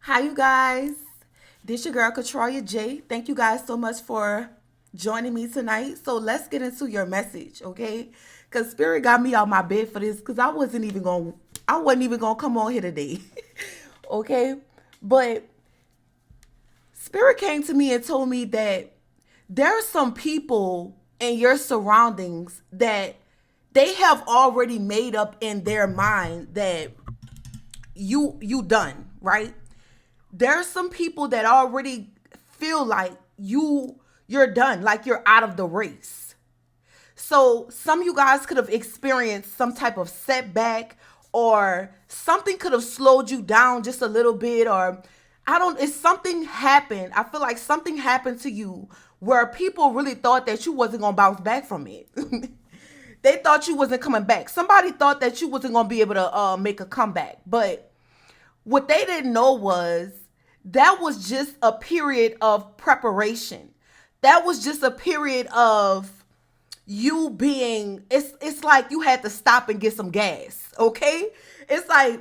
Hi, you guys. This your girl, Katroya J. Thank you guys so much for joining me tonight. So let's get into your message, okay? Cause Spirit got me out my bed for this, cause I wasn't even gonna come on here today, okay? But Spirit came to me and told me that there are some people in your surroundings that they have already made up in their mind that you done, right? There's some people that already feel like you're done, like you're out of the race. So some of you guys could have experienced some type of setback, or something could have slowed you down just a little bit, or I don't if something happened. I feel like something happened to you where people really thought that you wasn't going to bounce back from it. They thought you wasn't coming back. Somebody thought that you wasn't going to be able to make a comeback. But what they didn't know was that was just a period of preparation. That was just a period of you being it's like you had to stop and get some gas, okay? It's like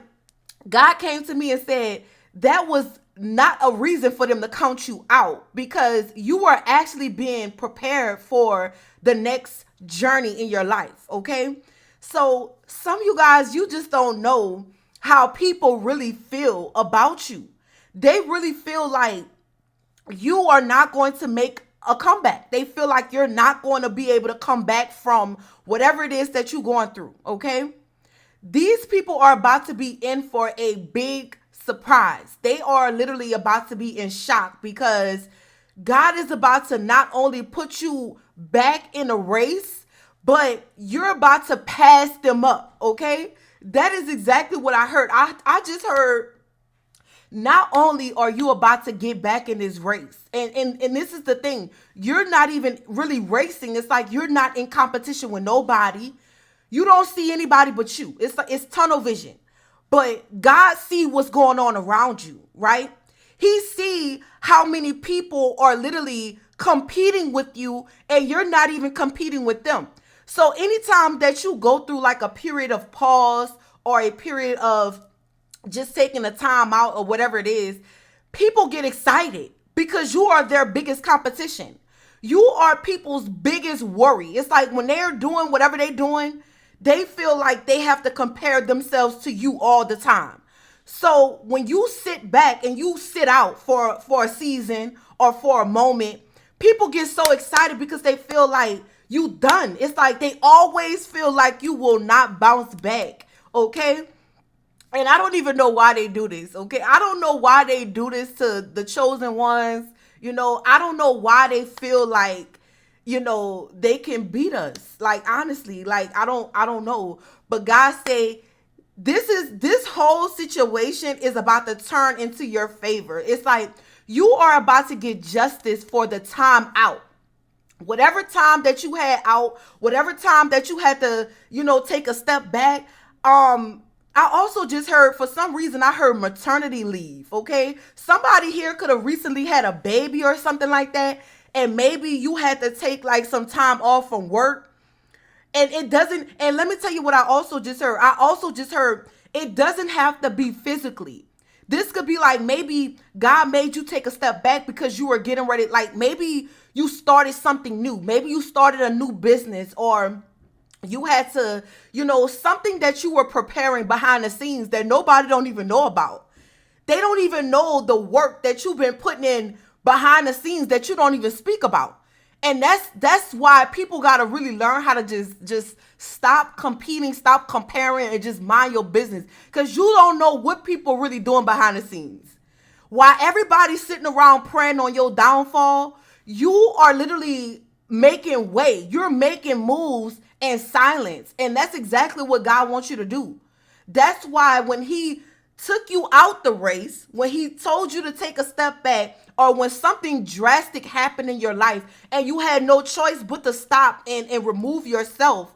God came to me and said that was not a reason for them to count you out, because you are actually being prepared for the next journey in your life, okay? So some of you guys, you just don't know how people really feel about you. They really feel like you are not going to make a comeback. They feel like you're not going to be able to come back from whatever it is that you're going through, okay? These people are about to be in for a big surprise. They are literally about to be in shock, because God is about to not only put you back in a race, but you're about to pass them up, okay? That is exactly what I heard. I just heard, not only are you about to get back in this race, and this is the thing, you're not even really racing. It's like you're not in competition with nobody. You don't see anybody but you. It's like it's tunnel vision. But God see what's going on around you, right? He see how many people are literally competing with you, and you're not even competing with them. So anytime that you go through like a period of pause, or a period of just taking a time out, or whatever it is, people get excited because you are their biggest competition. You are people's biggest worry. It's like when they're doing whatever they're doing, they feel like they have to compare themselves to you all the time. So when you sit back and you sit out for a season or for a moment, people get so excited because they feel like you done. It's like they always feel like you will not bounce back. Okay? And I don't even know why they do this, okay? I don't know why they do this to the chosen ones. I don't know why they feel like, they can beat us. Like, honestly, like I don't know. But God say this whole situation is about to turn into your favor. It's like you are about to get justice for the time out. Whatever time that you had out, whatever time that you had to, take a step back. I also just heard, for some reason, I heard maternity leave, okay? Somebody here could have recently had a baby or something like that, and maybe you had to take like some time off from work. And it doesn't, and let me tell you what I also just heard. I also just heard it doesn't have to be physically. This could be like maybe God made you take a step back because you were getting ready. Like maybe you started something new. Maybe you started a new business, or you had to, something that you were preparing behind the scenes that nobody don't even know about. They don't even know the work that you've been putting in behind the scenes that you don't even speak about. And that's why people got to really learn how to just stop competing, stop comparing, and just mind your business, cuz you don't know what people really doing behind the scenes. While everybody's sitting around praying on your downfall, you are literally making way. You're making moves in silence. And that's exactly what God wants you to do. That's why when he took you out the race, when he told you to take a step back, or when something drastic happened in your life and you had no choice but to stop and remove yourself,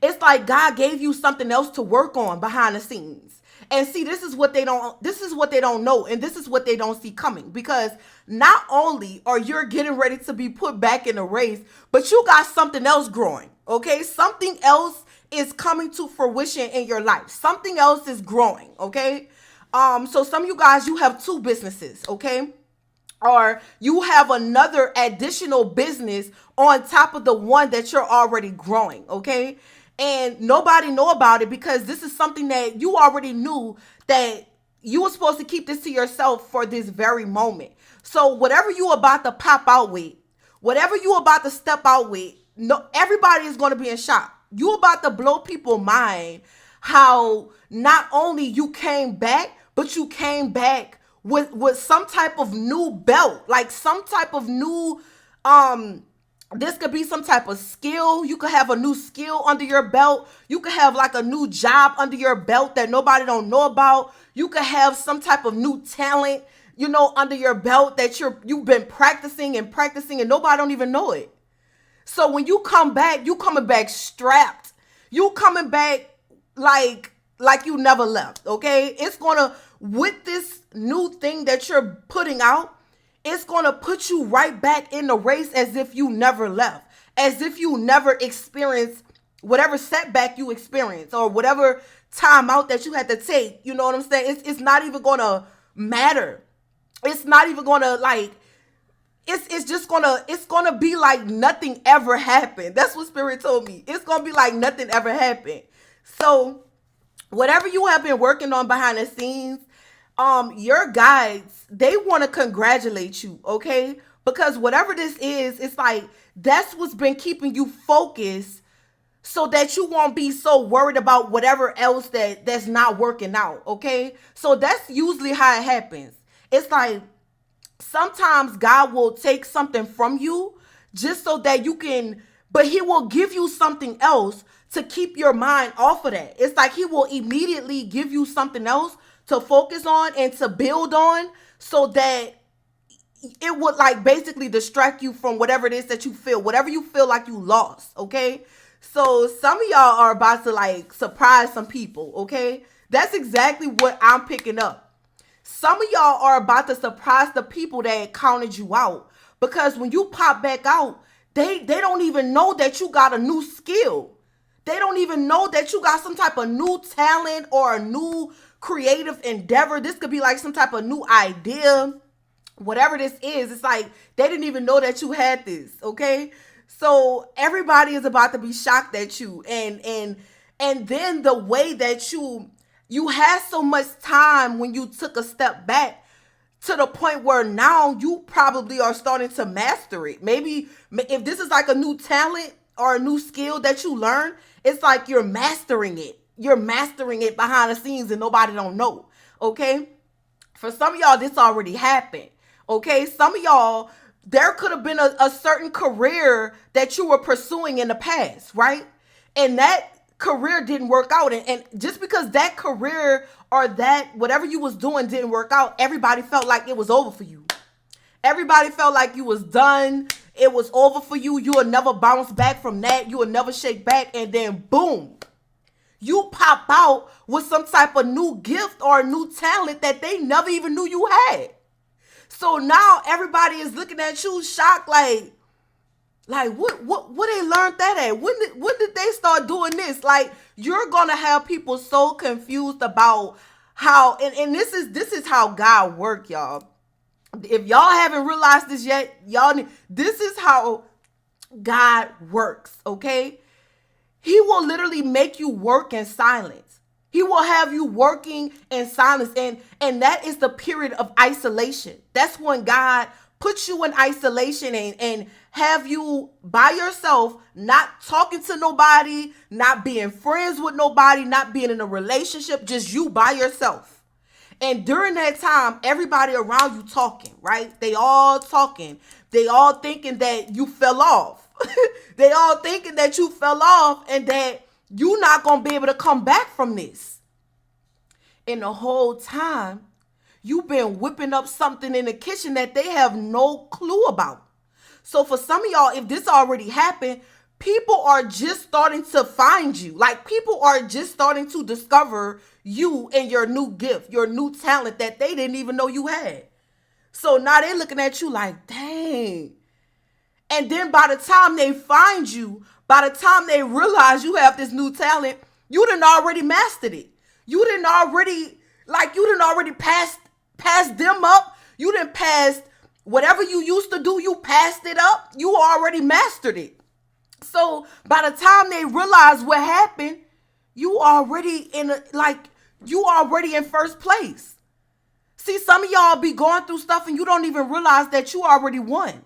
it's like God gave you something else to work on behind the scenes. And see, this is what they don't know, and this is what they don't see coming, because not only are you getting ready to be put back in the race, but you got something else growing. Okay? Something else is coming to fruition in your life. Something else is growing, okay? So some of you guys, you have two businesses, okay? Or you have another additional business on top of the one that you're already growing, okay? And nobody know about it because this is something that you already knew that you were supposed to keep this to yourself for this very moment. So whatever you about to pop out with, whatever you about to step out with, no, everybody is going to be in shock. You about to blow people's mind how not only you came back, but you came back with some type of new belt, like some type of new this could be some type of skill. You could have a new skill under your belt. You could have like a new job under your belt that nobody don't know about. You could have some type of new talent, under your belt that you've been practicing and practicing and nobody don't even know it. So when you come back, you coming back strapped. You coming back like you never left, okay? It's gonna, with this new thing that you're putting out, it's gonna put you right back in the race as if you never left, as if you never experienced whatever setback you experienced or whatever time out that you had to take. You know what I'm saying? It's not even gonna matter. It's not even gonna it's gonna be like nothing ever happened. That's what Spirit told me. It's gonna be like nothing ever happened. So whatever you have been working on behind the scenes, your guides, they want to congratulate you, okay? Because whatever this is, it's like that's what's been keeping you focused so that you won't be so worried about whatever else that's not working out, okay? So that's usually how it happens. It's like sometimes God will take something from you just so that you can, but he will give you something else to keep your mind off of that. It's like he will immediately give you something else to focus on and to build on so that it would like basically distract you from whatever it is that you feel, whatever you feel like you lost, okay? So some of y'all are about to like surprise some people, okay? That's exactly what I'm picking up. Some of y'all are about to surprise the people that counted you out because when you pop back out, they don't even know that you got a new skill. They don't even know that you got some type of new talent or a new creative endeavor. This could be like some type of new idea. Whatever this is, it's like they didn't even know that you had this, okay? So everybody is about to be shocked at you. And then the way that you had so much time when you took a step back to the point where now you probably are starting to master it. Maybe if this is like a new talent or a new skill that you learn, it's like you're mastering it. You're mastering it behind the scenes and nobody don't know, okay? For some of y'all, this already happened, okay? Some of y'all, there could have been a certain career that you were pursuing in the past, right? And that career didn't work out. And just because that career or that whatever you was doing didn't work out, everybody felt like it was over for you. Everybody felt like you was done. It was over for you. You will never bounce back from that. You will never shake back. And then boom, you pop out with some type of new gift or a new talent that they never even knew you had. So now everybody is looking at you shocked like what they learned that at? When did they start doing this? Like you're gonna have people so confused about how and this is how God work, y'all. If y'all haven't realized this yet, this is how God works, okay? He will literally make you work in silence. He will have you working in silence. And that is the period of isolation. That's when God puts you in isolation and have you by yourself, not talking to nobody, not being friends with nobody, not being in a relationship, just you by yourself. And during that time, everybody around you talking, right? They all talking. They all thinking that you fell off. They all thinking that you fell off and that you're not going to be able to come back from this. And the whole time, you've been whipping up something in the kitchen that they have no clue about. So for some of y'all, if this already happened, people are just starting to find you. Like people are just starting to discover you and your new gift, your new talent that they didn't even know you had. So now they're looking at you like, dang. And then by the time they find you, by the time they realize you have this new talent, you done already mastered it. You done already Like you done already passed them up. You done passed whatever you used to do, you passed it up. You already mastered it. So by the time they realize what happened, you already you already in first place. See, some of y'all be going through stuff and you don't even realize that you already won.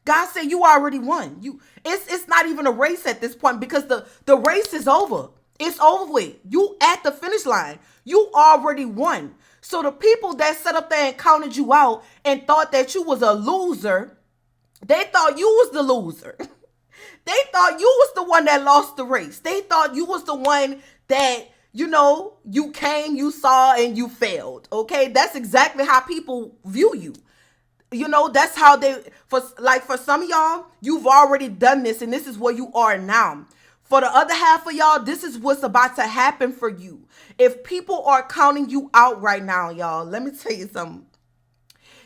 God said you already won. It's not even a race at this point because the race is over. It's over with. You at the finish line. You already won. So the people that set up there and counted you out and thought that you was a loser, they thought you was the loser. They thought you was the one that lost the race. They thought you was the one that, you came, you saw, and you failed. Okay? That's exactly how people view you. That's how for some of y'all, you've already done this and this is where you are now. For the other half of y'all, this is what's about to happen for you. If people are counting you out right now, y'all, let me tell you something.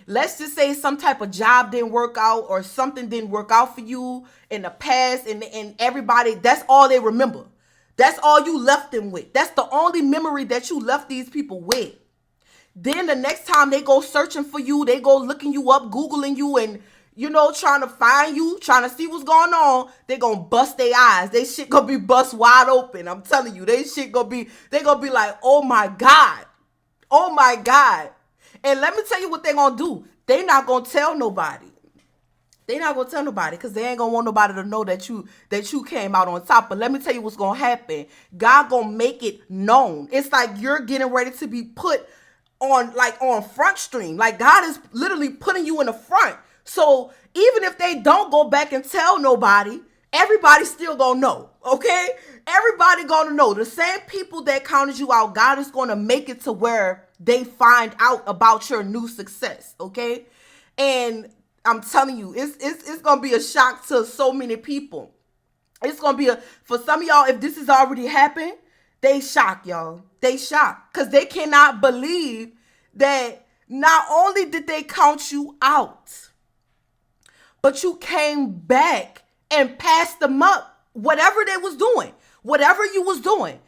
Let's just say some type of job didn't work out or something didn't work out for you in the past and everybody, that's all they remember. That's all you left them with. That's the only memory that you left these people with. Then the next time they go searching for you, they go looking you up, Googling you and, trying to find you, trying to see what's going on, they gonna bust their eyes. They shit gonna be bust wide open. I'm telling you, they gonna be like, oh my God. Oh my God. And let me tell you what they gonna do. They not gonna tell nobody. They not gonna tell nobody because they ain't gonna want nobody to know that you came out on top. But let me tell you what's gonna happen. God gonna make it known. It's like you're getting ready to be put on front stream. Like God is literally putting you in the front. So even if they don't go back and tell nobody, everybody still gonna know. Okay? Everybody gonna know. The same people that counted you out, God is gonna make it to where they find out about your new success. Okay? And I'm telling you, it's gonna be a shock to so many people. It's gonna be for some of y'all, if this has already happened, they shocked, y'all. They shocked because they cannot believe that not only did they count you out, but you came back and passed them up, whatever they was doing, whatever you was doing.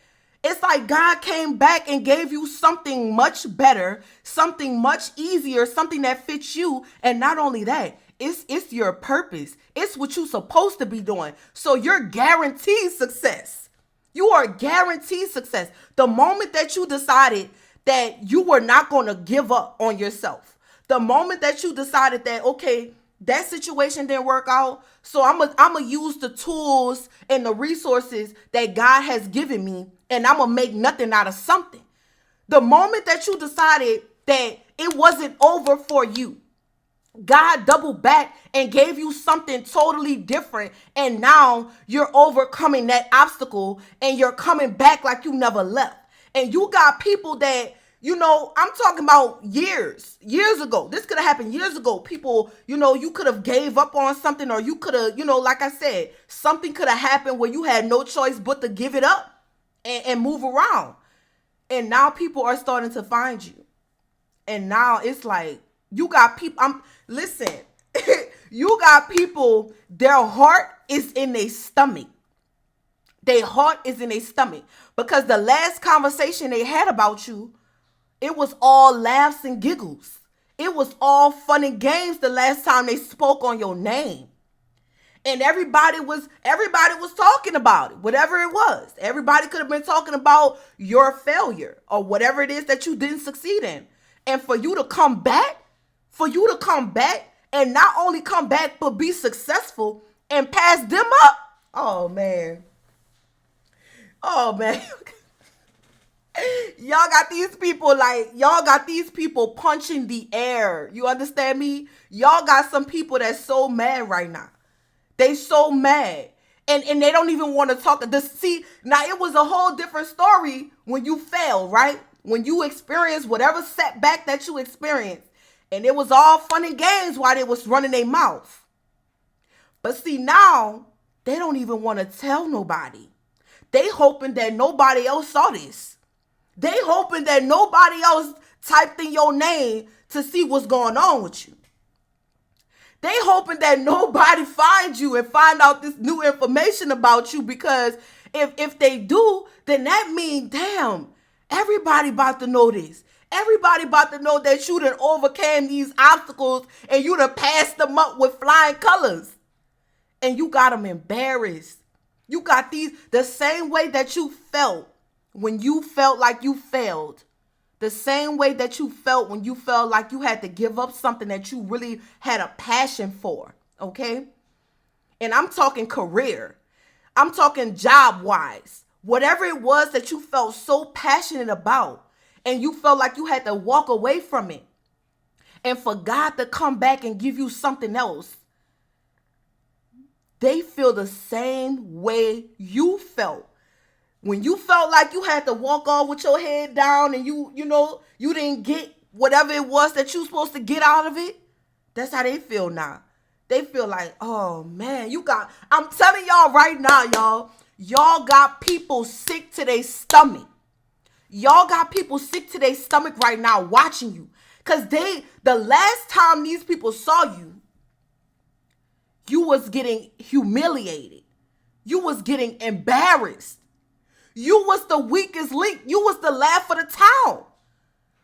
It's like God came back and gave you something much better, something much easier, something that fits you. And not only that, it's your purpose. It's what you're supposed to be doing. So you're guaranteed success. You are guaranteed success. The moment that you decided that you were not going to give up on yourself, the moment that you decided that, okay, that situation didn't work out, so I'm gonna use the tools and the resources that God has given me, and I'm gonna make nothing out of something. The moment that you decided that it wasn't over for you, God doubled back and gave you something totally different. And now you're overcoming that obstacle and you're coming back like you never left. And you got people that, I'm talking about years ago. This could have happened years ago. People, you could have gave up on something or you could have, like I said, something could have happened where you had no choice but to give it up and move around. And now people are starting to find you. And now it's like, you got people, listen, you got people, their heart is in their stomach. Their heart is in their stomach. Because the last conversation they had about you, it was all laughs and giggles. It was all fun and games the last time they spoke on your name. And everybody was talking about it, whatever it was. Everybody could have been talking about your failure or whatever it is that you didn't succeed in. And for you to come back, and not only come back, but be successful and pass them up. Oh, man. Y'all got these people punching the air. You understand me? Y'all got some people that's so mad right now. They so mad. And they don't even want to talk. Now it was a whole different story when you failed, right? When you experienced whatever setback that you experienced. And it was all fun and games while they was running their mouth. But see, now they don't even want to tell nobody. They hoping that nobody else saw this. They hoping that nobody else typed in your name to see what's going on with you. They hoping that nobody finds you and find out this new information about you, because if they do, then that means, damn, everybody about to know this. Everybody about to know that you done overcame these obstacles and you done passed them up with flying colors. And you got them embarrassed. You got these, the same way that you felt when you felt like you failed. The same way that you felt when you felt like you had to give up something that you really had a passion for. Okay? And I'm talking career. I'm talking job-wise. Whatever it was that you felt so passionate about and you felt like you had to walk away from it. And for God to come back and give you something else. They feel the same way you felt. When you felt like you had to walk off with your head down and you didn't get whatever it was that you were supposed to get out of it. That's how they feel now. They feel like, oh man, I'm telling y'all right now, y'all got people sick to their stomach. Y'all got people sick to their stomach right now watching you. Because the last time these people saw you, you was getting humiliated. You was getting embarrassed. You was the weakest link. You was the laugh of the town.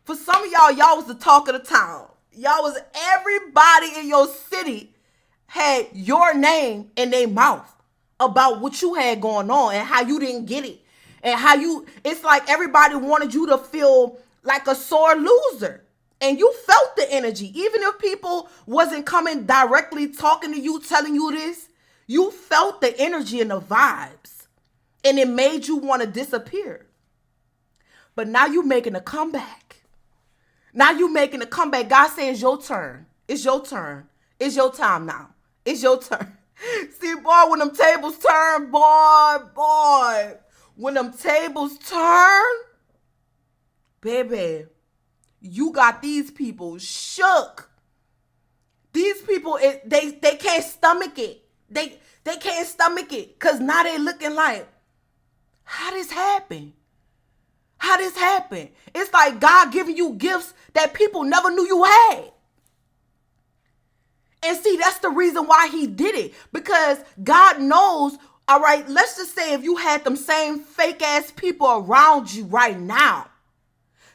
For some of y'all was the talk of the town. Y'all was everybody in your city had your name in their mouth about what you had going on and how you didn't get it. And it's like everybody wanted you to feel like a sore loser. And you felt the energy. Even if people wasn't coming directly talking to you, telling you this, you felt the energy and the vibes. And it made you want to disappear. But now you making a comeback. Now you making a comeback. God says it's your turn. It's your turn. It's your time now. It's your turn. See, boy, when them tables turn, boy. When them tables turn, baby, you got these people shook. These people, they can't stomach it. They can't stomach it. Because now they looking like, how this happen? How this happen? It's like God giving you gifts that people never knew you had. And see, that's the reason why he did it. Because God knows, all right, let's just say if you had them same fake ass people around you right now.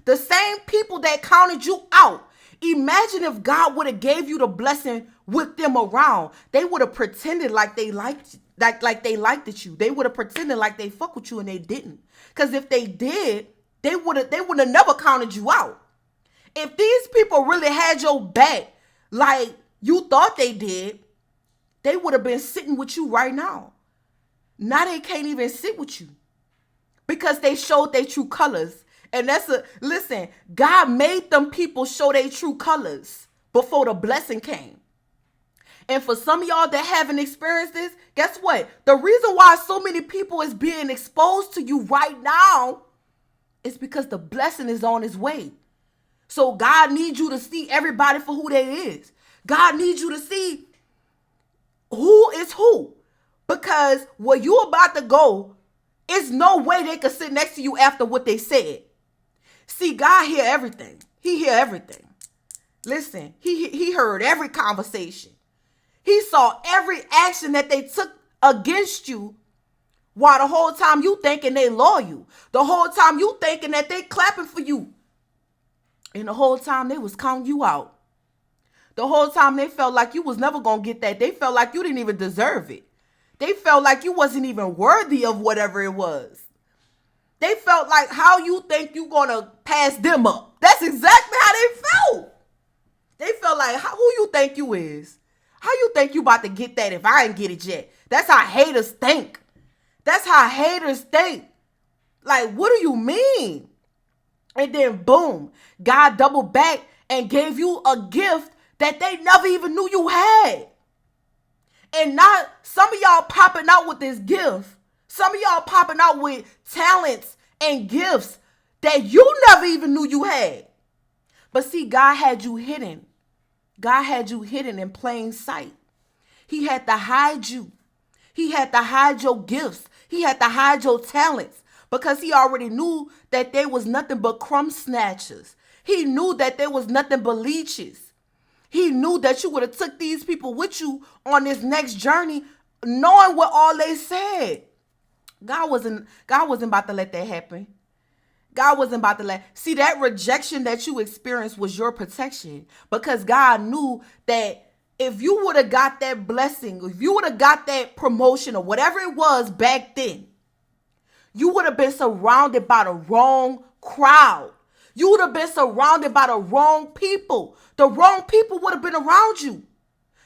The same people that counted you out. Imagine if God would have gave you the blessing with them around. They would have pretended like they liked you. They would have pretended like they fuck with you and they didn't. Because if they did, they would have never counted you out. If these people really had your back like you thought they did, they would have been sitting with you right now. Now they can't even sit with you because they showed their true colors. And listen, God made them people show their true colors before the blessing came. And for some of y'all that haven't experienced this, guess what? The reason why so many people is being exposed to you right now is because the blessing is on its way. So God needs you to see everybody for who they is. God needs you to see who is who. Because where you about to go, it's no way they could sit next to you after what they said. See, God hear everything. He hear everything. Listen, he heard every conversation. He saw every action that they took against you while the whole time you thinking they loyal. The whole time you thinking that they clapping for you. And the whole time they was counting you out. The whole time they felt like you was never going to get that. They felt like you didn't even deserve it. They felt like you wasn't even worthy of whatever it was. They felt like how you think you going to pass them up. That's exactly how they felt. They felt like who you think you is. How you think you about to get that if I ain't get it yet? That's how haters think. That's how haters think. Like, what do you mean? And then boom, God doubled back and gave you a gift that they never even knew you had. And not some of y'all popping out with this gift. Some of y'all popping out with talents and gifts that you never even knew you had. But see, God had you hidden. God had you hidden in plain sight. He had to hide you. He had to hide your gifts. He had to hide your talents because he already knew that there was nothing but crumb snatchers. He knew that there was nothing but leeches. He knew that you would have took these people with you on this next journey, knowing what all they said. God wasn't about to let that happen. God wasn't about to let. See, that rejection that you experienced was your protection, because God knew that if you would have got that blessing, if you would have got that promotion or whatever it was back then, you would have been surrounded by the wrong crowd. You would have been surrounded by the wrong people. The wrong people would have been around you.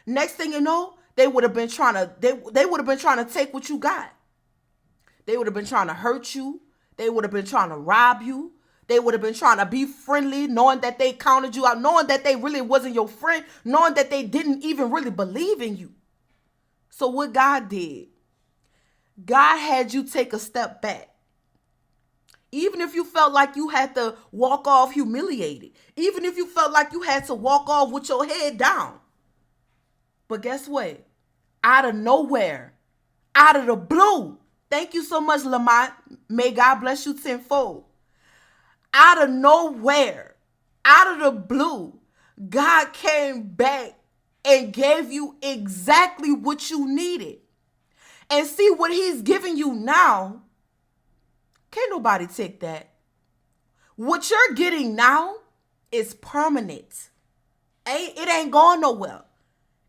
Next thing you know, they would have been trying to they would have been trying to take what you got. They would have been trying to hurt you. They would have been trying to rob you. They would have been trying to be friendly, knowing that they counted you out, knowing that they really wasn't your friend, knowing that they didn't even really believe in you. So what God did, God had you take a step back. Even if you felt like you had to walk off humiliated. Even if you felt like you had to walk off with your head down. But guess what? Out of nowhere, out of the blue. Thank you so much, Lamont. May God bless you tenfold. Out of nowhere, out of the blue, God came back and gave you exactly what you needed. And see what he's giving you now. Can't nobody take that. What you're getting now is permanent. It ain't going nowhere.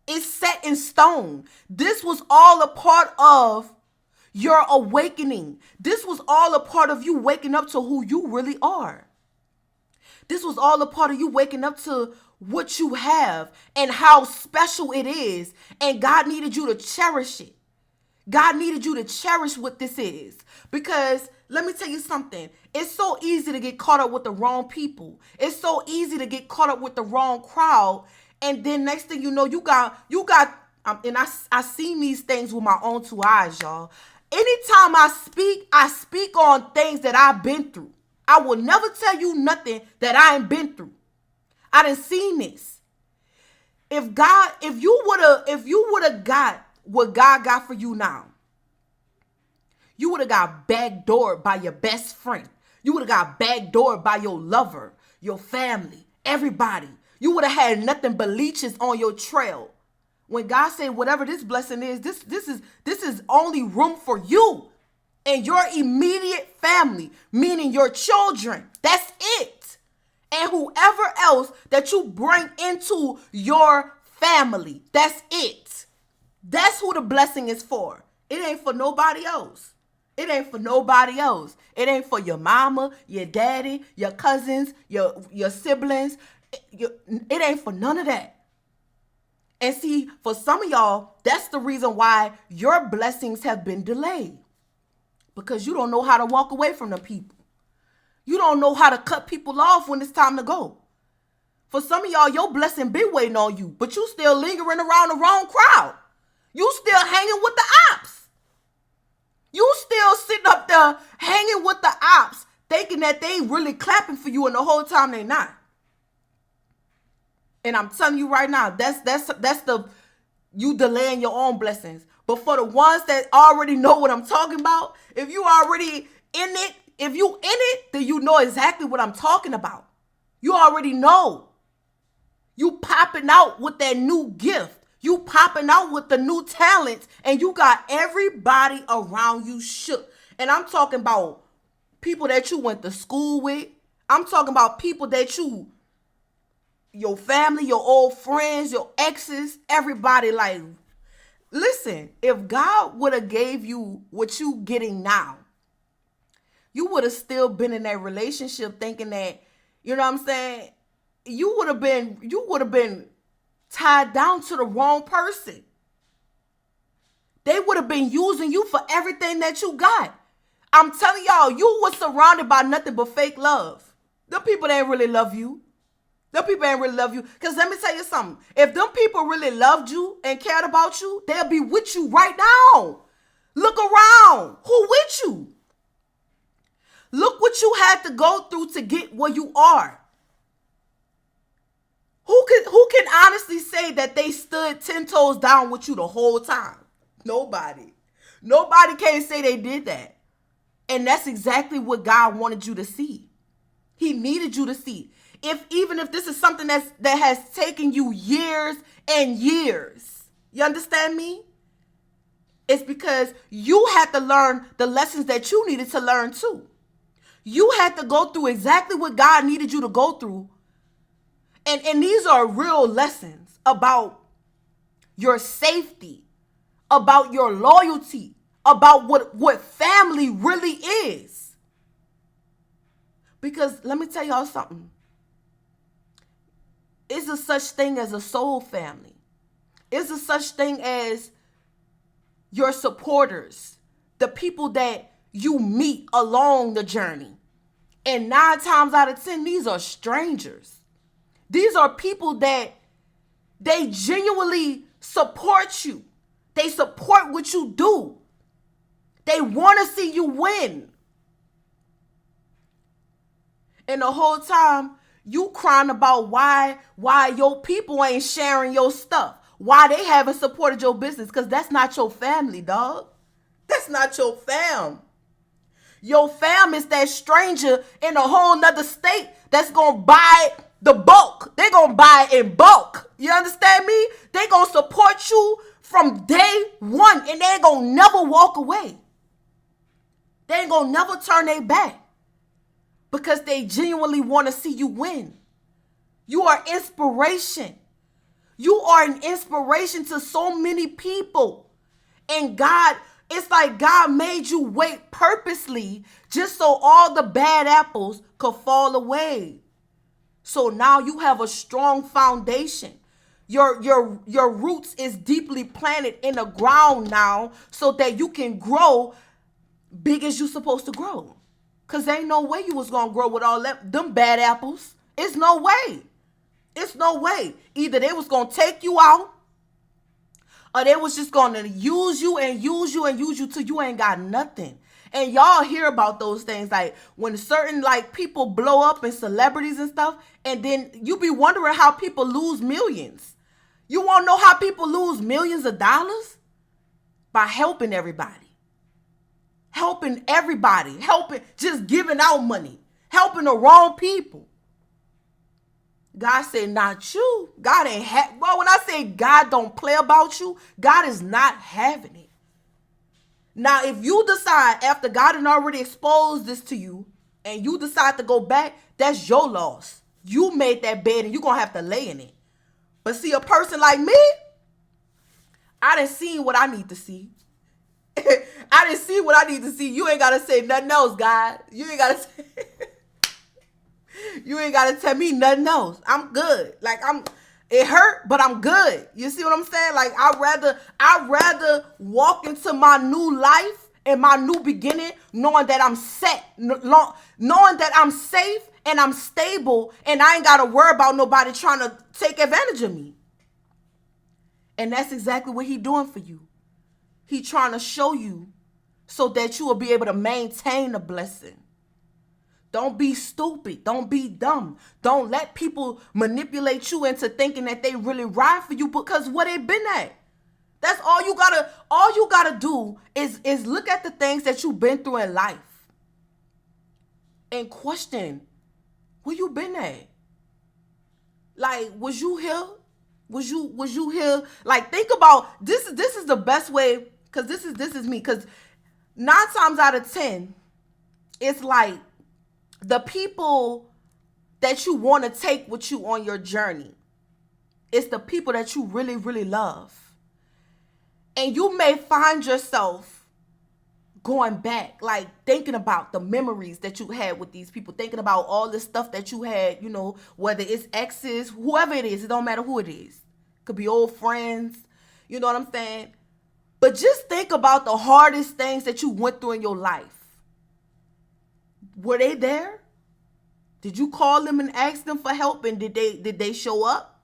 It's set in stone. This was all a part of your awakening. This was all a part of you waking up to who you really are. This was all a part of you waking up to what you have and how special it is. And God needed you to cherish it. God needed you to cherish what this is. Because let me tell you something. It's so easy to get caught up with the wrong people. It's so easy to get caught up with the wrong crowd. And then next thing you know, you got, and I seen these things with my own two eyes, y'all. Anytime I speak on things that I've been through. I will never tell you nothing that I ain't been through. I done seen this. If you would have got what God got for you now, you would have got backdoored by your best friend. You would have got backdoored by your lover, your family, everybody. You would have had nothing but leeches on your trail. When God said, whatever this blessing is, this is only room for you and your immediate family, meaning your children. That's it. And whoever else that you bring into your family, that's it. That's who the blessing is for. It ain't for nobody else. It ain't for nobody else. It ain't for your mama, your daddy, your cousins, your siblings. It ain't for none of that. And see, for some of y'all, that's the reason why your blessings have been delayed. Because you don't know how to walk away from the people. You don't know how to cut people off when it's time to go. For some of y'all, your blessing been waiting on you, but you still lingering around the wrong crowd. You still hanging with the ops. You still sitting up there hanging with the ops, thinking that they really clapping for you, and the whole time they not. And I'm telling you right now, that's the you delaying your own blessings. But for the ones that already know what I'm talking about, if you already in it, if you in it, then you know exactly what I'm talking about. You already know. You popping out with that new gift. You popping out with the new talents, and you got everybody around you shook. And I'm talking about people that you went to school with. I'm talking about people that your family, your old friends, your exes, everybody. Like, listen, if God would have gave you what you getting now, you would have still been in that relationship thinking that, you know what I'm saying? You would have been tied down to the wrong person. They would have been using you for everything that you got. I'm telling y'all, you were surrounded by nothing but fake love. Them people ain't really love you. Them people ain't really love you. Because let me tell you something. If them people really loved you and cared about you, they'll be with you right now. Look around. Who with you? Look what you had to go through to get where you are. Who can honestly say that they stood 10 toes down with you the whole time? Nobody. Nobody can say they did that. And that's exactly what God wanted you to see. He needed you to see. Even if this is something that has taken you years and years. You understand me? It's because you had to learn the lessons that you needed to learn too. You had to go through exactly what God needed you to go through. And these are real lessons about your safety, about your loyalty, about what family really is. Because let me tell y'all something. It's a such thing as a soul family. It's a such thing as your supporters, the people that you meet along the journey. And 9 times out of 10, these are strangers. These are people that they genuinely support you. They support what you do. They want to see you win. And the whole time, you crying about why your people ain't sharing your stuff. Why they haven't supported your business. Because that's not your family, dog. That's not your fam. Your fam is that stranger in a whole nother state that's going to buy the bulk. They're going to buy in bulk. You understand me? They're going to support you from day one. And they ain't going to never walk away. They ain't going to never turn their back. Because they genuinely want to see you win. You are inspiration. You are an inspiration to so many people. And God, it's like God made you wait purposely just so all the bad apples could fall away. So now you have a strong foundation. Your roots is deeply planted in the ground now so that you can grow big as you're supposed to grow. Because there ain't no way you was going to grow with all them bad apples. It's no way. It's no way. Either they was going to take you out or they was just going to use you and use you and use you till you ain't got nothing. And y'all hear about those things like when certain like people blow up and celebrities and stuff, and then you be wondering how people lose millions. You want to know how people lose millions of dollars? By helping everybody. Helping everybody. Helping, just giving out money. Helping the wrong people. God said, not you. God ain't well, when I say God don't play about you, God is not having it. Now, if you decide after God had already exposed this to you and you decide to go back, that's your loss. You made that bed and you're going to have to lay in it. But see, a person like me, I done seen what I need to see. I didn't see what I need to see. You ain't got to say nothing else, God. You ain't got to say... You ain't got to tell me nothing else. I'm good. Like it hurt, but I'm good. You see what I'm saying? Like I'd rather walk into my new life and my new beginning knowing that I'm set, knowing that I'm safe and I'm stable and I ain't got to worry about nobody trying to take advantage of me. And that's exactly what he doing for you. He trying to show you so that you will be able to maintain the blessing. Don't be stupid. Don't be dumb. Don't let people manipulate you into thinking that they really ride for you because where they been at. That's all you gotta do is look at the things that you've been through in life and question where you been at. Like, was you here? Was you here? Like, think about this is the best way, because this is me. Because 9 times out of 10, it's like the people that you want to take with you on your journey, it's the people that you really, really love. And you may find yourself going back, like thinking about the memories that you had with these people, thinking about all the stuff that you had, you know, whether it's exes, whoever it is, it don't matter who it is. Could be old friends, you know what I'm saying? But just think about the hardest things that you went through in your life. Were they there? Did you call them and ask them for help, and did they show up?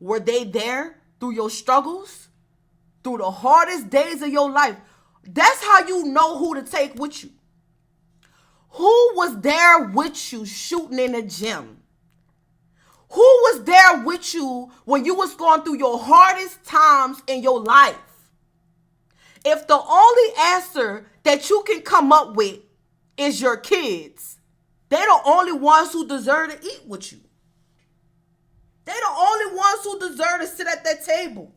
Were they there through your struggles? Through the hardest days of your life? That's how you know who to take with you. Who was there with you shooting in the gym? Who was there with you when you was going through your hardest times in your life? If the only answer that you can come up with is your kids, they're the only ones who deserve to eat with you. They're the only ones who deserve to sit at that table.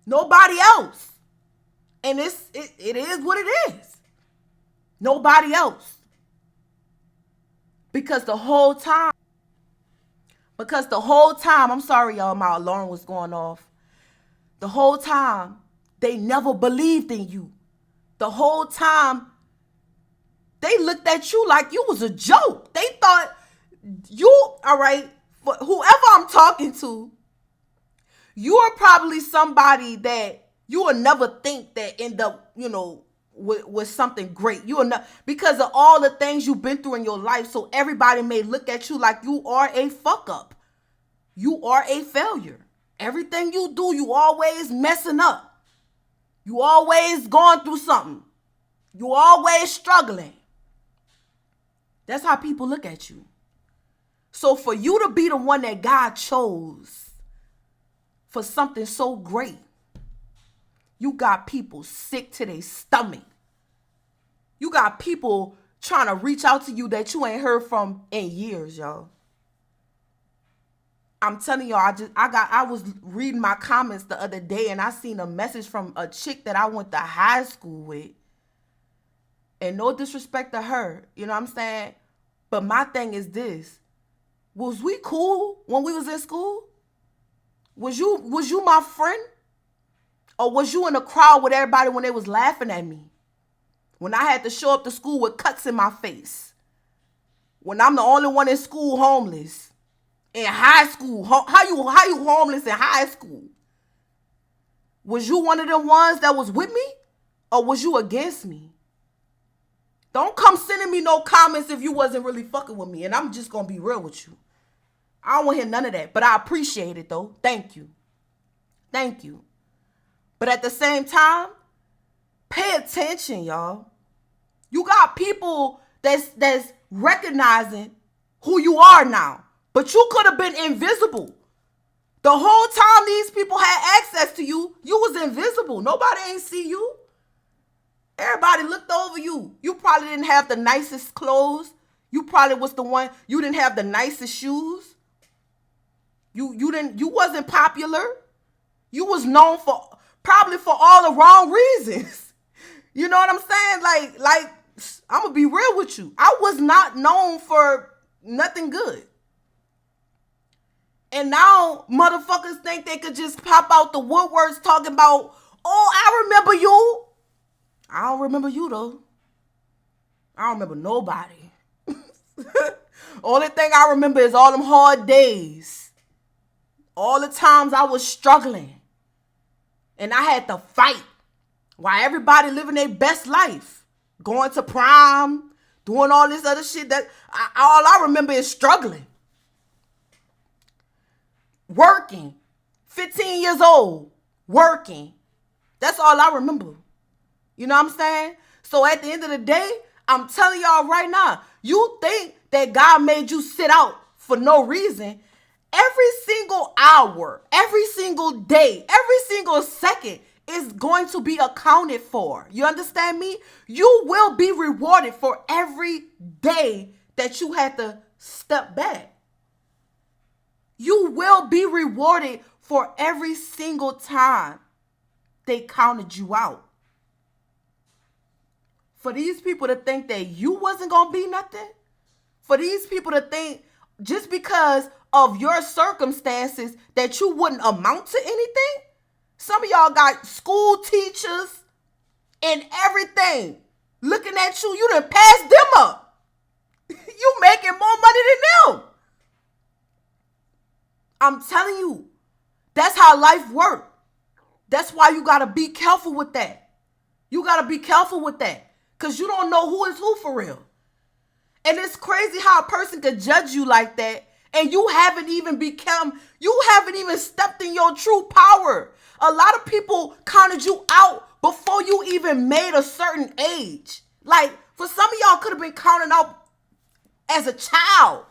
Nobody else. And it is what it is. Nobody else. Because the whole time, I'm sorry, y'all, my alarm was going off. The whole time, they never believed in you. The whole time, they looked at you like you was a joke. They thought you, all right, for whoever I'm talking to, you are probably somebody that you will never think that end up, with something great. You will not, because of all the things you've been through in your life. So everybody may look at you like you are a fuck up. You are a failure. Everything you do, you always messing up. You always going through something. You always struggling. That's how people look at you. So for you to be the one that God chose for something so great, you got people sick to their stomach. You got people trying to reach out to you that you ain't heard from in years, y'all. I'm telling y'all, I was reading my comments the other day and I seen a message from a chick that I went to high school with. And no disrespect to her, you know what I'm saying? But my thing is this. Was we cool when we was in school? Was you my friend? Or was you in the crowd with everybody when they was laughing at me? When I had to show up to school with cuts in my face? When I'm the only one in school homeless? In high school, how you homeless in high school? Was you one of the ones that was with me? Or was you against me? Don't come sending me no comments if you wasn't really fucking with me. And I'm just going to be real with you. I don't want to hear none of that. But I appreciate it, though. Thank you. Thank you. But at the same time, pay attention, y'all. You got people that's recognizing who you are now. But you could have been invisible. The whole time these people had access to you, you was invisible. Nobody ain't see you. Everybody looked over you. You probably didn't have the nicest clothes. You probably was the one, you didn't have the nicest shoes. You wasn't popular. You was known probably for all the wrong reasons. You know what I'm saying? Like I'm gonna be real with you. I was not known for nothing good. And now motherfuckers think they could just pop out the woodworks talking about, oh, I remember you. I don't remember you, though. I don't remember nobody. Only thing I remember is all them hard days. All the times I was struggling. And I had to fight while everybody living their best life. Going to prom, doing all this other shit. All I remember is struggling. Working. 15 years old. Working. That's all I remember. You know what I'm saying? So at the end of the day, I'm telling y'all right now, you think that God made you sit out for no reason. Every single hour, every single day, every single second is going to be accounted for. You understand me? You will be rewarded for every day that you had to step back. You will be rewarded for every single time they counted you out. For these people to think that you wasn't going to be nothing, for these people to think just because of your circumstances that you wouldn't amount to anything. Some of y'all got school teachers and everything looking at you. You done passed them up. You making more money than them. I'm telling you, that's how life works. That's why you got to be careful with that. You got to be careful with that. Because you don't know who is who for real. And it's crazy how a person could judge you like that. And you haven't even stepped in your true power. A lot of people counted you out before you even made a certain age. Like, for some of y'all could have been counted out as a child.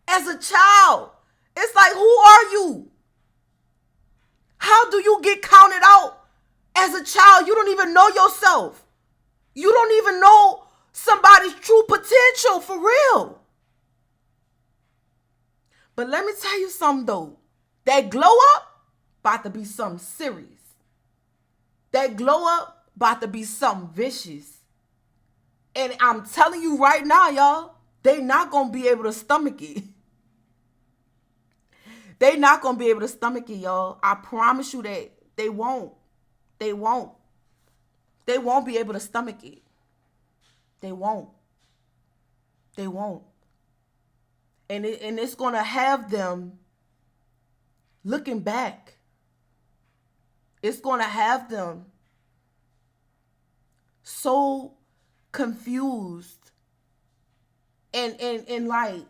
As a child. It's like, who are you? How do you get counted out as a child? You don't even know yourself. You don't even know somebody's true potential for real. But let me tell you something though. That glow up about to be something serious. That glow up about to be something vicious. And I'm telling you right now, y'all, they not going to be able to stomach it. They not going to be able to stomach it, y'all. I promise you that they won't. They won't. They won't be able to stomach it. They won't. They won't. And it's going to have them looking back. It's going to have them so confused and like,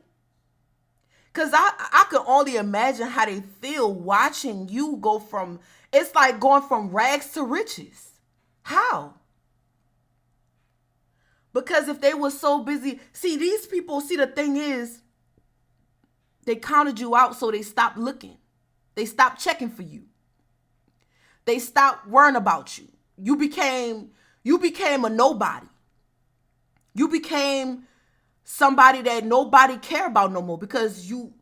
because I could only imagine how they feel watching you go from, it's like going from rags to riches. How? Because if they were so busy, see, these people, see, the thing is, they counted you out, so they stopped looking. They stopped checking for you. They stopped worrying about you. You became a nobody. You became somebody that nobody care about no more, because you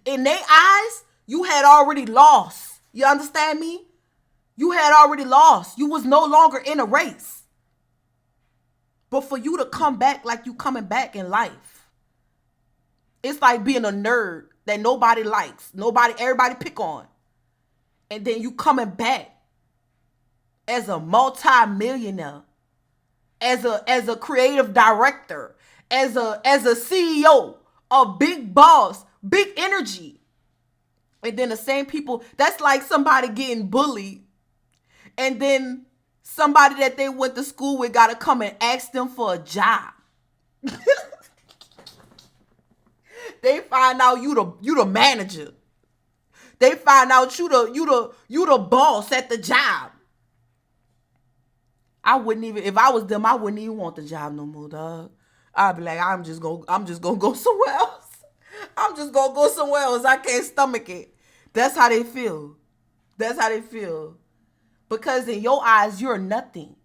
in their eyes, you had already lost. You understand me? You had already lost. You was no longer in a race. But for you to come back like you coming back in life, it's like being a nerd that nobody likes. Everybody pick on. And then you coming back as a multi-millionaire, as a creative director, as a CEO, a big boss, big energy. And then the same people, that's like somebody getting bullied, and then somebody that they went to school with got to come and ask them for a job. They find out you the manager. They find out you the boss at the job. I wouldn't even, if I was them, I wouldn't even want the job no more, dog. I'd be like, I'm just gonna go somewhere else. I'm just gonna go somewhere else. I can't stomach it. That's how they feel. That's how they feel. Because in your eyes, you're nothing.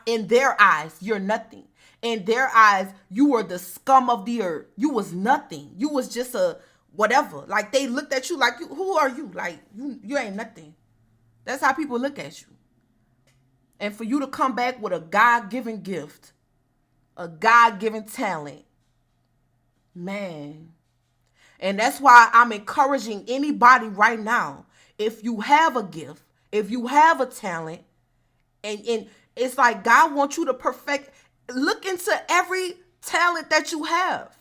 In their eyes, you're nothing. In their eyes, you were the scum of the earth. You was nothing. You was just a whatever. Like, they looked at you like, who are you? Like, you ain't nothing. That's how people look at you. And for you to come back with a God-given gift, a God-given talent, man. And that's why I'm encouraging anybody right now, if you have a gift, if you have a talent, and it's like God wants you to perfect, look into every talent that you have.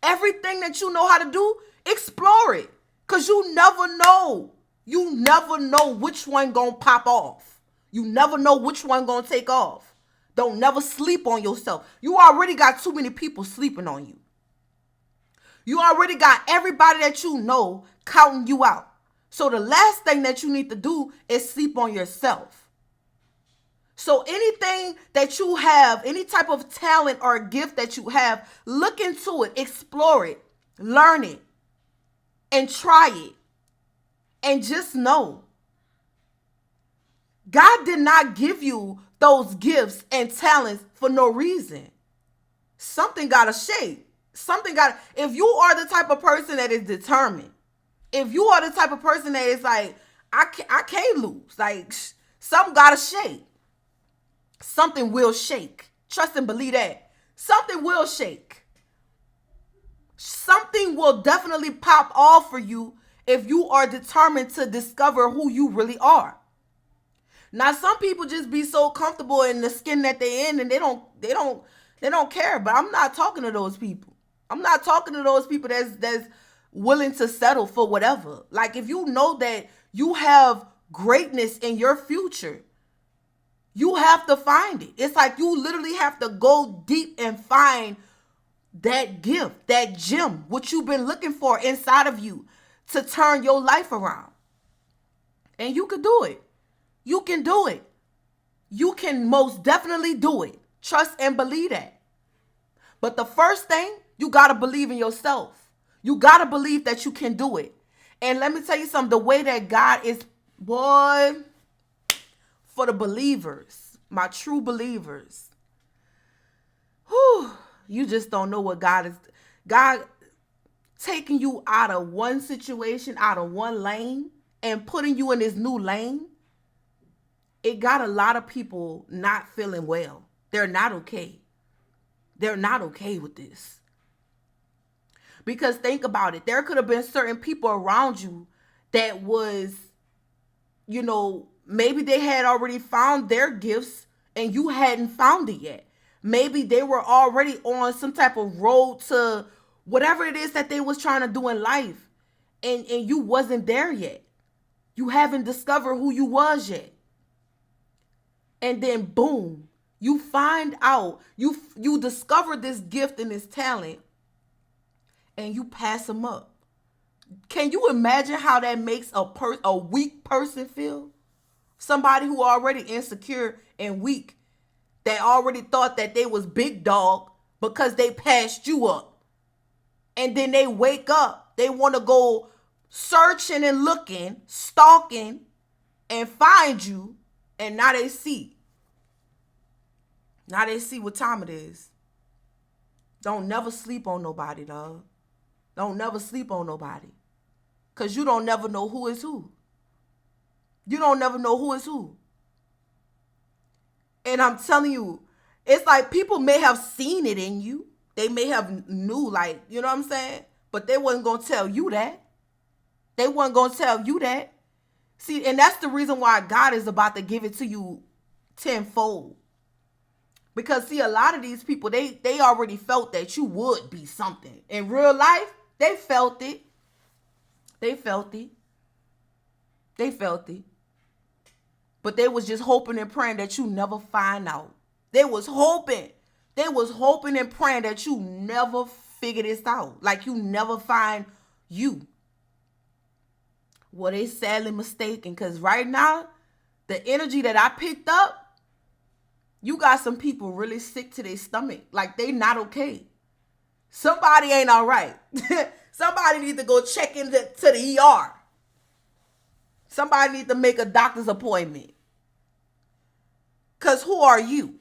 Everything that you know how to do, explore it. Because you never know. You never know which one gonna pop off. You never know which one gonna take off. Don't never sleep on yourself. You already got too many people sleeping on you. You already got everybody that you know counting you out. So the last thing that you need to do is sleep on yourself. So anything that you have, any type of talent or gift that you have, look into it, explore it, learn it, and try it. And just know, God did not give you those gifts and talents for no reason. Something got to shake. If you are the type of person that is determined, if you are the type of person that is like, I can't lose, like, something got to shake. Something will shake. Trust and believe that. Something will shake. Something will definitely pop off for you if you are determined to discover who you really are. Now, some people just be so comfortable in the skin that they're in, and they don't care. But I'm not talking to those people. I'm not talking to those people that's willing to settle for whatever. Like, if you know that you have greatness in your future, you have to find it. It's like you literally have to go deep and find that gift, that gem, what you've been looking for inside of you to turn your life around. And you can do it. You can do it. You can most definitely do it. Trust and believe that. But the first thing, you got to believe in yourself. You got to believe that you can do it. And let me tell you something, the way that God is, boy, for the believers, my true believers, whew, you just don't know what God taking you out of one situation, out of one lane, and putting you in this new lane. It got a lot of people not feeling well. They're not okay. They're not okay with this. Because think about it. There could have been certain people around you that was, maybe they had already found their gifts and you hadn't found it yet. Maybe they were already on some type of road to whatever it is that they was trying to do in life. And you wasn't there yet. You haven't discovered who you was yet. And then boom, you find out, you discover this gift and this talent, and you pass them up. Can you imagine how that makes a weak person feel? Somebody who already insecure and weak, that already thought that they was big dog because they passed you up. And then they wake up, they want to go searching and looking, stalking, and find you, and now they see. Now they see what time it is. Don't never sleep on nobody, dog. Don't never sleep on nobody. Because you don't never know who is who. You don't never know who is who. And I'm telling you, it's like people may have seen it in you. They may have knew, like, you know what I'm saying? But they wasn't going to tell you that. They wasn't going to tell you that. See, and that's the reason why God is about to give it to you tenfold. Because, see, a lot of these people, they already felt that you would be something. In real life, they felt it. They felt it. They felt it. But they was just hoping and praying that you never find out. They was hoping. They was hoping and praying that you never figure this out. Like you never find you. Well, they sadly mistaken. Because right now, the energy that I picked up, you got some people really sick to their stomach. Like they not okay. Somebody ain't all right. Somebody need to go check into the ER. Somebody need to make a doctor's appointment. Because who are you?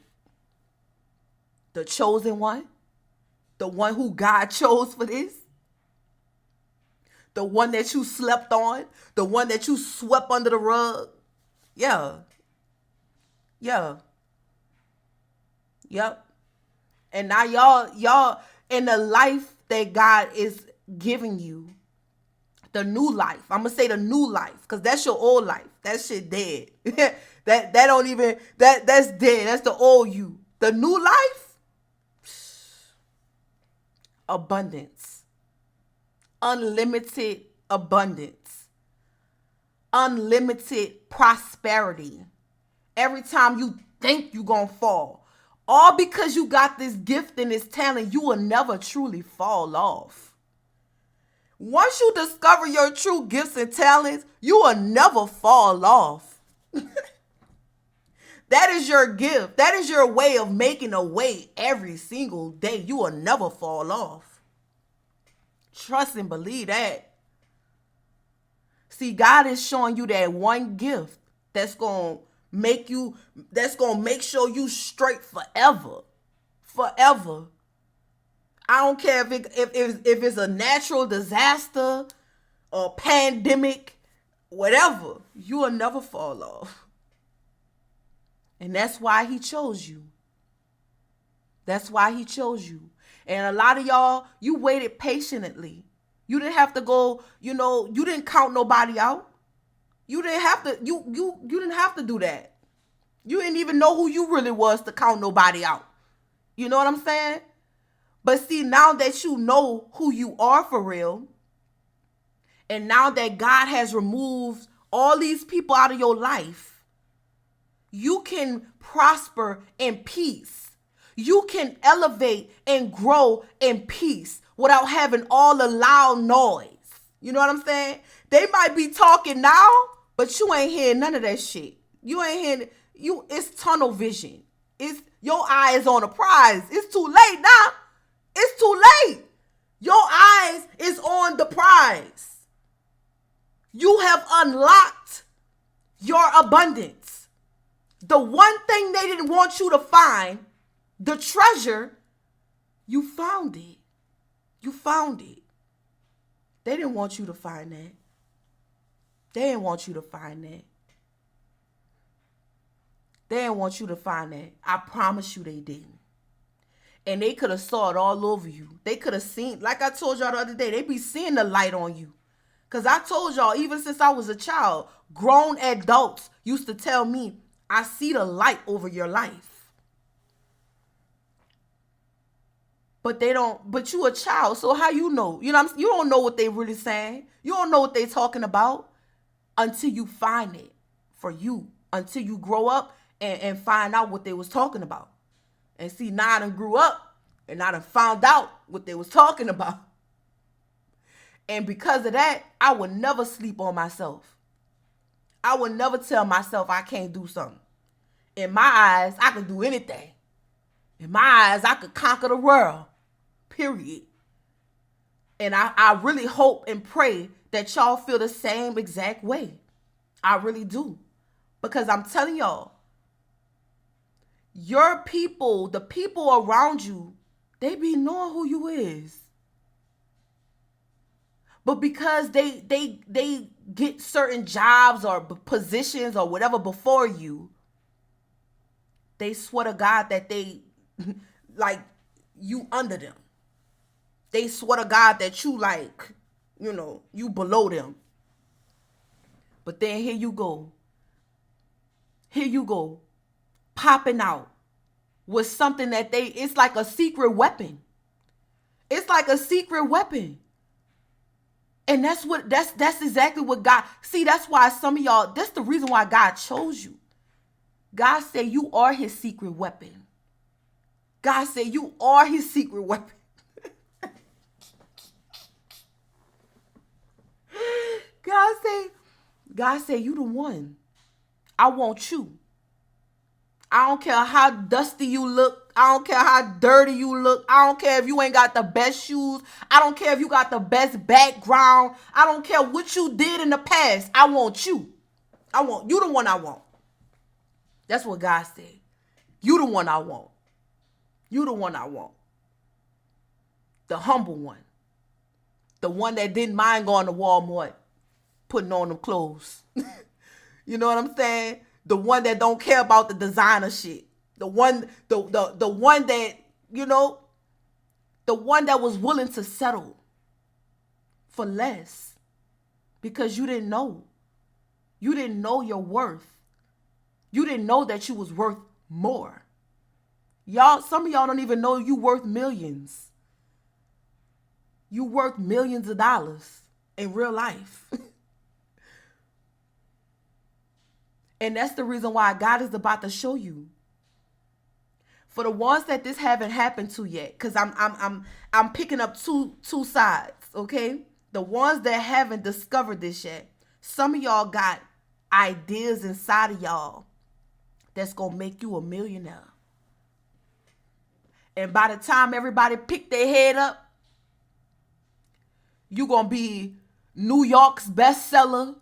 The chosen one? The one who God chose for this? The one that you slept on? The one that you swept under the rug? Yeah. Yeah. Yep. And now y'all in the life that God is giving you, the new life. I'm gonna say the new life, because that's your old life. That shit dead. that don't even that's dead. That's the old you. The new life, abundance, unlimited abundance, unlimited prosperity. Every time you think you gonna fall, all because you got this gift and this talent, you will never truly fall off. Once you discover your true gifts and talents, you will never fall off. That is your gift. That is your way of making a way every single day. You will never fall off. Trust and believe that. See, God is showing you that one gift that's going to make sure you straight forever. Forever. I don't care if it's a natural disaster or pandemic, whatever, you will never fall off. And that's why he chose you. That's why he chose you. And a lot of y'all, you waited patiently. You didn't have to go, you didn't count nobody out. You didn't have to, you didn't have to do that. You didn't even know who you really was to count nobody out. You know what I'm saying? But see, now that you know who you are for real, and now that God has removed all these people out of your life, you can prosper in peace. You can elevate and grow in peace without having all the loud noise. You know what I'm saying? They might be talking now, but you ain't hearing none of that shit. You ain't hearing, it's tunnel vision. It's your eyes on the prize. It's too late now. It's too late. Your eyes is on the prize. You have unlocked your abundance. The one thing they didn't want you to find, the treasure, you found it. You found it. They didn't want you to find that. They didn't want you to find that. They didn't want you to find that. I promise you they didn't. And they could have saw it all over you. They could have seen, like I told y'all the other day, they be seeing the light on you. Because I told y'all, even since I was a child, grown adults used to tell me, I see the light over your life. But they don't, but you a child, so how you know? You know what I'm saying? You don't know what they really saying. You don't know what they talking about until you find it for you. Until you grow up and find out what they was talking about. And see, now I done grew up and I done found out what they was talking about. And because of that, I would never sleep on myself. I would never tell myself I can't do something. In my eyes, I could do anything. In my eyes, I could conquer the world. Period. And I really hope and pray that y'all feel the same exact way. I really do. Because I'm telling y'all, your people, the people around you, they be knowing who you is. But because they get certain jobs or positions or whatever before you, they swear to God that they, like, you under them. They swear to God that you, like, you know, you below them. But then here you go. Here you go. Popping out with something that it's like a secret weapon. It's like a secret weapon. And that's exactly what God, see, that's why some of y'all, that's the reason why God chose you. God said you are his secret weapon. God said you are his secret weapon. God said you the one. I want you. I don't care how dusty you look. I don't care how dirty you look. I don't care if you ain't got the best shoes. I don't care if you got the best background. I don't care what you did in the past. I want you. I want you, the one I want. That's what God said. You the one I want. You the one I want. The humble one. The one that didn't mind going to Walmart, putting on them clothes. You know what I'm saying? The one that don't care about the designer shit. The one that, you know, the one that was willing to settle for less because you didn't know. You didn't know your worth. You didn't know that you was worth more. Y'all, some of y'all don't even know you worth millions. You worth millions of dollars in real life. And that's the reason why God is about to show you. For the ones that this haven't happened to yet, because I'm picking up two sides, okay? The ones that haven't discovered this yet, some of y'all got ideas inside of y'all that's gonna make you a millionaire. And by the time everybody pick their head up, you gonna be New York's bestseller.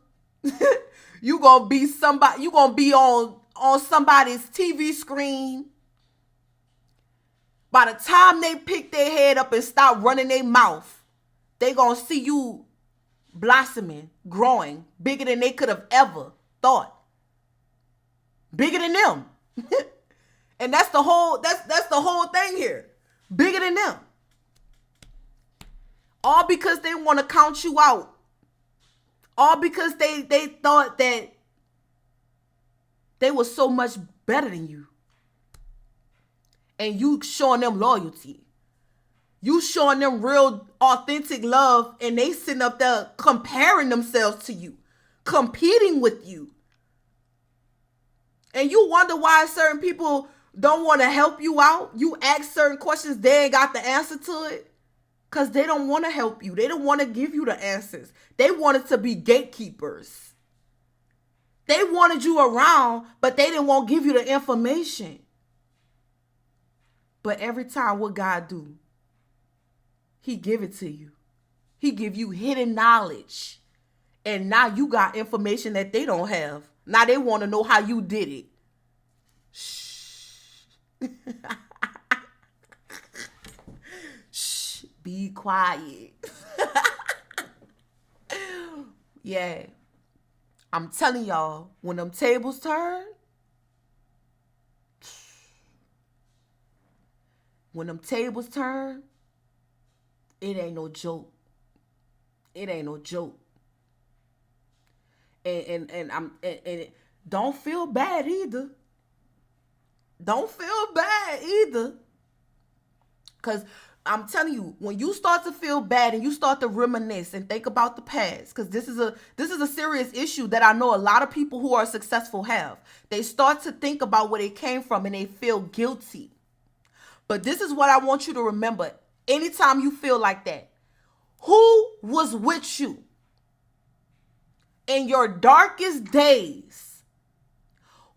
You gonna be somebody. You gonna be on somebody's TV screen. By the time they pick their head up and start running their mouth, they gonna see you blossoming, growing, bigger than they could have ever thought. Bigger than them. And that's the whole thing here. Bigger than them. All because they want to count you out. All because they thought that they were so much better than you. And you showing them loyalty. You showing them real authentic love, and they sitting up there comparing themselves to you, competing with you. And you wonder why certain people don't want to help you out. You ask certain questions, they ain't got the answer to it. Because they don't want to help you. They don't want to give you the answers. They wanted to be gatekeepers. They wanted you around, but they didn't want to give you the information. But every time, what God do? He give it to you. He give you hidden knowledge. And now you got information that they don't have. Now they want to know how you did it. Shh. Shh. Be quiet. Yeah. I'm telling y'all, when them tables turn, When them tables turn, it ain't no joke. It ain't no joke. And don't feel bad either. Don't feel bad either. Cause I'm telling you, when you start to feel bad and you start to reminisce and think about the past, because this is a serious issue that I know a lot of people who are successful have. They start to think about where they came from and they feel guilty. But this is what I want you to remember. Anytime you feel like that, who was with you in your darkest days?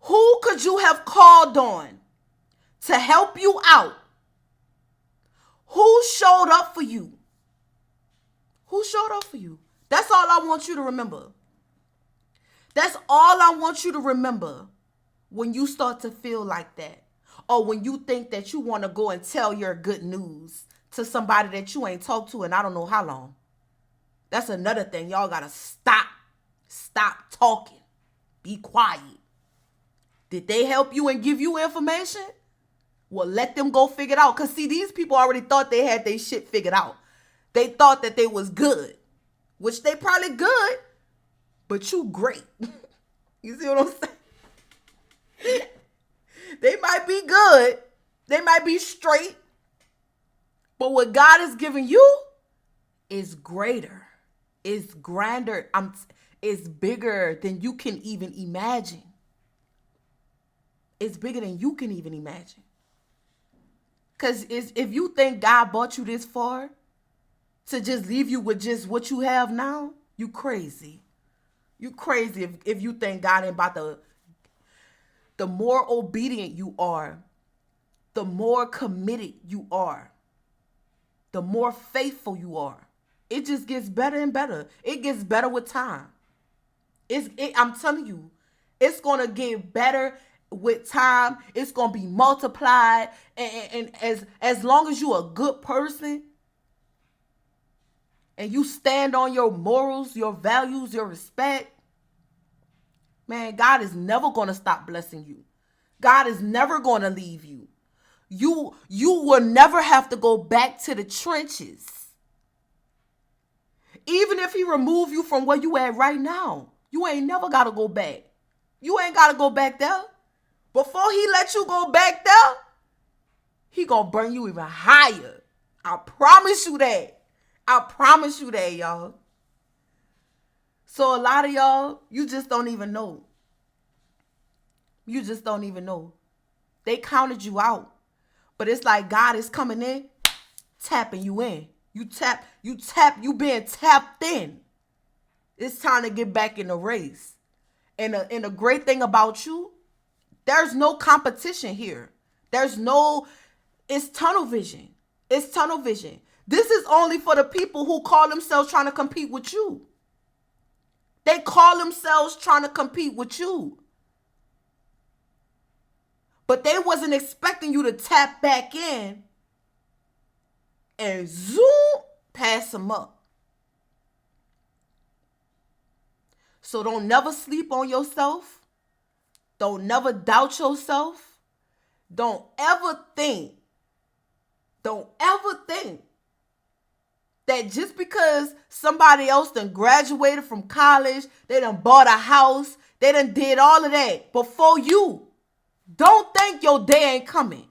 Who could you have called on to help you out? Who showed up for you? Who showed up for you? That's all I want you to remember. That's all I want you to remember when you start to feel like that. Or when you think that you want to go and tell your good news to somebody that you ain't talked to in I don't know how long. That's another thing. Y'all got to stop. Stop talking. Be quiet. Did they help you and give you information? Well, let them go figure it out. Because, see, these people already thought they had their shit figured out. They thought that they was good. Which they probably good. But you great. You see what I'm saying? They might be good. They might be straight. But what God is giving you is greater. It's grander. It's bigger than you can even imagine. It's bigger than you can even imagine. Because if you think God brought you this far to just leave you with just what you have now, you crazy. You crazy if you think God ain't about to. The more obedient you are, the more committed you are, the more faithful you are. It just gets better and better. It gets better with time. I'm telling you, it's going to get better with time. It's going to be multiplied. And as long as you're a good person and you stand on your morals, your values, your respect, man, God is never going to stop blessing you. God is never going to leave you. You will never have to go back to the trenches. Even if he remove you from where you at right now, you ain't never got to go back. You ain't got to go back there. Before he let you go back there, he going to bring you even higher. I promise you that. I promise you that, y'all. So a lot of y'all, you just don't even know. You just don't even know. They counted you out. But it's like God is coming in, tapping you in. You being tapped in. It's time to get back in the race. And the great thing about you, there's no competition here. It's tunnel vision. It's tunnel vision. This is only for the people who call themselves trying to compete with you. They call themselves trying to compete with you. But they wasn't expecting you to tap back in and zoom pass them up. So don't never sleep on yourself. Don't never doubt yourself. Don't ever think that just because somebody else done graduated from college, they done bought a house, they done did all of that before you. Don't think your day ain't coming.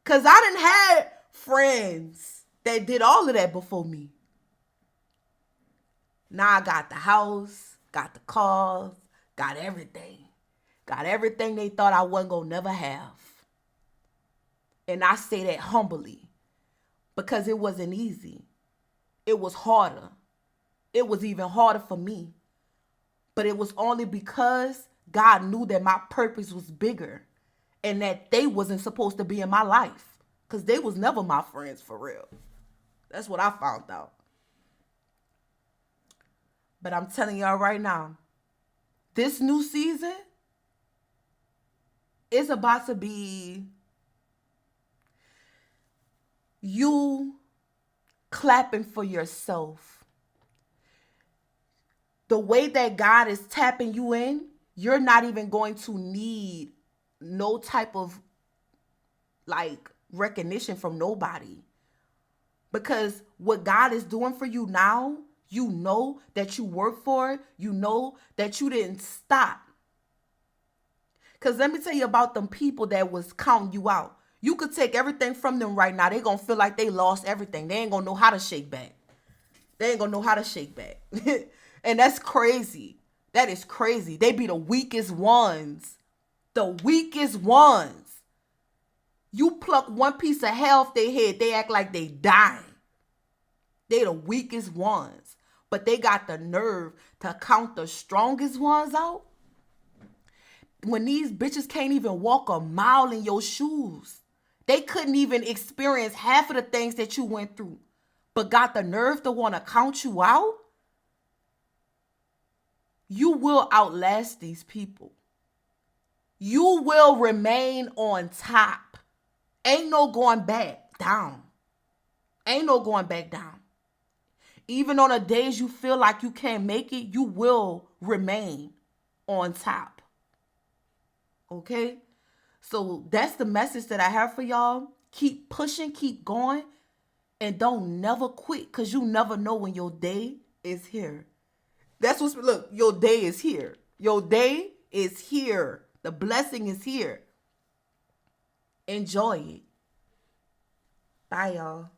Because I done had friends that did all of that before me. Now I got the house, got the cars, got everything. Got everything they thought I wasn't going to never have. And I say that humbly because it wasn't easy. It was harder. It was even harder for me. But it was only because God knew that my purpose was bigger and that they wasn't supposed to be in my life because they was never my friends for real. That's what I found out. But I'm telling y'all right now, this new season is about to be you clapping for yourself. The way that God is tapping you in, you're not even going to need no type of recognition from nobody. Because what God is doing for you now, you know that you work for it. You know that you didn't stop. Because let me tell you about them people that was counting you out. You could take everything from them right now. They going to feel like they lost everything. They ain't going to know how to shake back. They ain't going to know how to shake back. And that's crazy. That is crazy. They be the weakest ones. The weakest ones. You pluck one piece of hair off their head, they act like they dying. They the weakest ones. But they got the nerve to count the strongest ones out. When these bitches can't even walk a mile in your shoes. They couldn't even experience half of the things that you went through. But got the nerve to want to count you out. You will outlast these people. You will remain on top. Ain't no going back down. Ain't no going back down. Even on the days you feel like you can't make it, you will remain on top. Okay? So that's the message that I have for y'all. Keep pushing, keep going, and don't never quit, because you never know when your day is here. That's what's, look, your day is here. Your day is here. The blessing is here. Enjoy it. Bye, y'all.